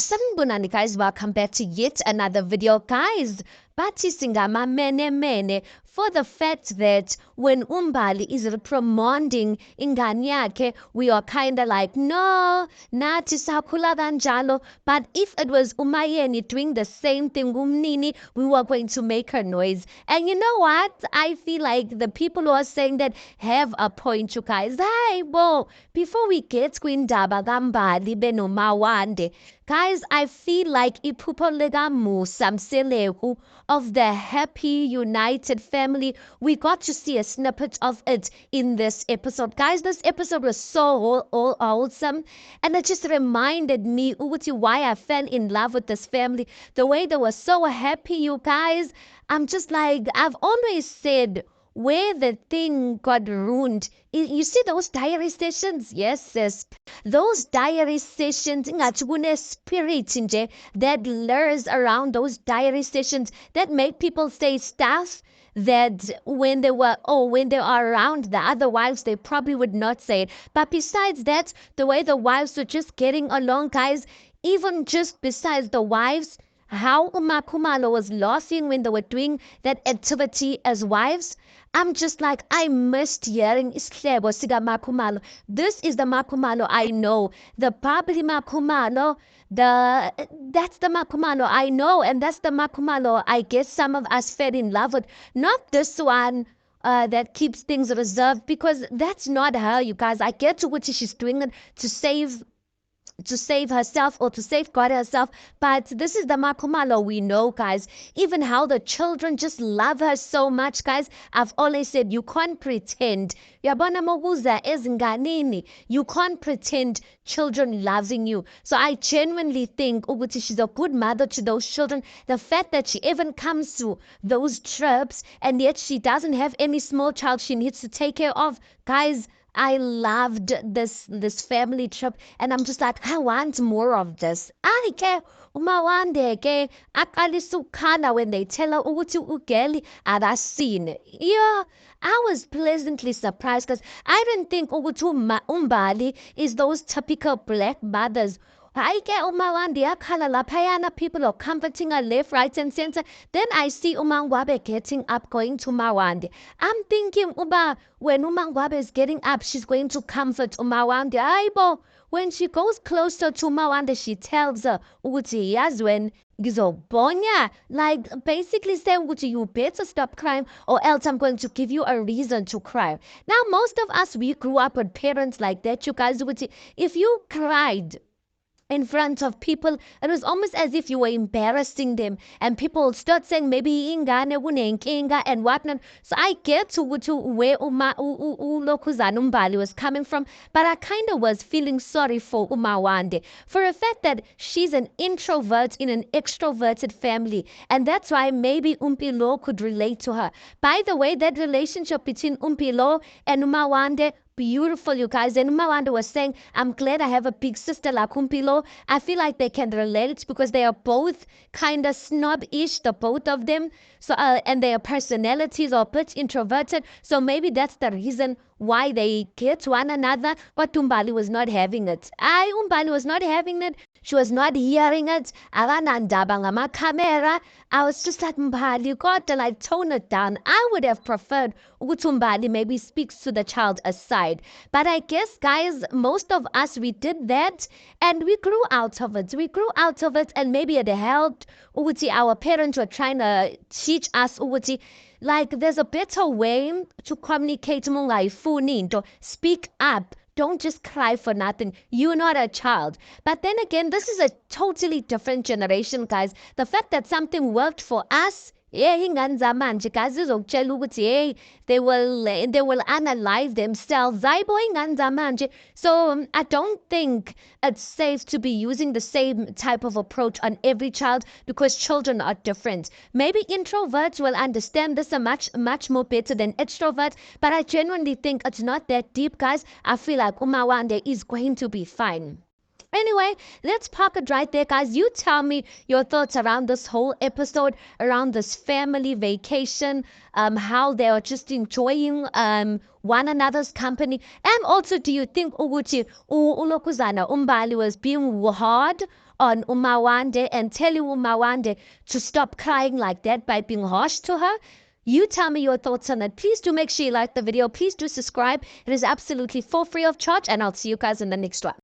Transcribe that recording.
Sanibonani guys, welcome back to yet another video. Guys, bathi singamamene for the fact that when Umbali is reprimanding ingane yakhe, we are kind of like, no, nathi sakhula kanjalo. But if it was Umayeni doing the same thing, Umnini, we were going to make her noise. And you know what? I feel like the people who are saying that have a point, you guys. Hey, bo, before we get kwindaba kambali benomawande, guys, I feel like iphupho likaMusa Mseleku of the happy, united family. We got to see a snippet of it in this episode. Guys, this episode was so awesome. And it just reminded me why I fell in love with this family. The way they were so happy, you guys. I'm just like, I've always said, where the thing got ruined. You see those diary sessions? Yes, sis. Those diary sessions, ingathi spirit nje that lures around those diary sessions that make people say stuff that when they are around the other wives, they probably would not say it. But besides that, the way the wives were just getting along, guys, even just besides the wives, how Khumalo was laughing when they were doing that activity as wives. I'm just like, I missed hearing Islebo Siga Makumalo. This is the Makumalo I know. The Babli Makumalo, that's the Makumalo I know, and that's the Makumalo I guess some of us fell in love with. Not this one that keeps things reserved, because that's not her, you guys. I get to what she's doing it to save herself or to safeguard herself, but this is the Makumalo we know, guys. Even how the children just love her so much, guys. I've always said you can't pretend. Yabona mobuza ezinganini. You can't pretend children loving you. So I genuinely think ukuthi she's a good mother to those children. The fact that she even comes to those trips and yet she doesn't have any small child she needs to take care of, guys. I loved this family trip, and I'm just like, I want more of this. Ke umawande ke aqalisa ukukhala when they tell her ukuthi ugeli akasine. Yeah, I was pleasantly surprised because I didn't think ukuthi umbali is those typical black mothers. I get umawande akhala laphayana, people are comforting her left, right, and center. Then I see Umangwabe getting up, going to Mawande. I'm thinking, when Umangwabe is getting up, she's going to comfort Umawande. Aibo, when she goes closer to Mawande, she tells her, Uti Yazwen, Gizobonya, like basically saying, Uti, you better stop crying, or else I'm going to give you a reason to cry. Now, most of us, we grew up with parents like that, you guys. Uti, if you cried in front of people, it was almost as if you were embarrassing them, and people start saying maybe ingane kunenkinga and whatnot. So I get to where Lokuzana Umbali was coming from, but I kind of was feeling sorry for Umawande for a fact that she's an introvert in an extroverted family, and that's why maybe Umpilo could relate to her. By the way, that relationship between Umpilo and Umawande, beautiful, you guys. And Umawanda was saying, I'm glad I have a big sister like Umpilo. I feel like they can relate because they are both kind of snobbish, the both of them. So and their personalities are a bit introverted. So maybe that's the reason why they get one another. But Umbali was not having it. Umbali was not having it. She was not hearing it. Camera. I was just like, Mbali, you got to like tone it down. I would have preferred Umbali maybe speaks to the child aside. But I guess, guys, most of us, we did that and we grew out of it. We grew out of it, and maybe it helped. Our parents were trying to teach us like there's a better way to communicate. Speak up. Don't just cry for nothing. You're not a child. But then again, this is a totally different generation, guys. The fact that something worked for us, guys, they will analyze themselves. So I don't think it's safe to be using the same type of approach on every child, because children are different. Maybe introverts will understand this a much more better than extroverts, but I genuinely think it's not that deep, guys. I feel like Umawande is going to be fine. Anyway, let's park it right there, guys. You tell me your thoughts around this whole episode, around this family vacation, how they are just enjoying one another's company. And also, do you think Uguchi Ulokuzana Umbali was being hard on Umawande and telling Umawande to stop crying like that by being harsh to her. You tell me your thoughts on that. Please do make sure you like the video. Please do subscribe. It is absolutely for free of charge, and I'll see you guys in the next one.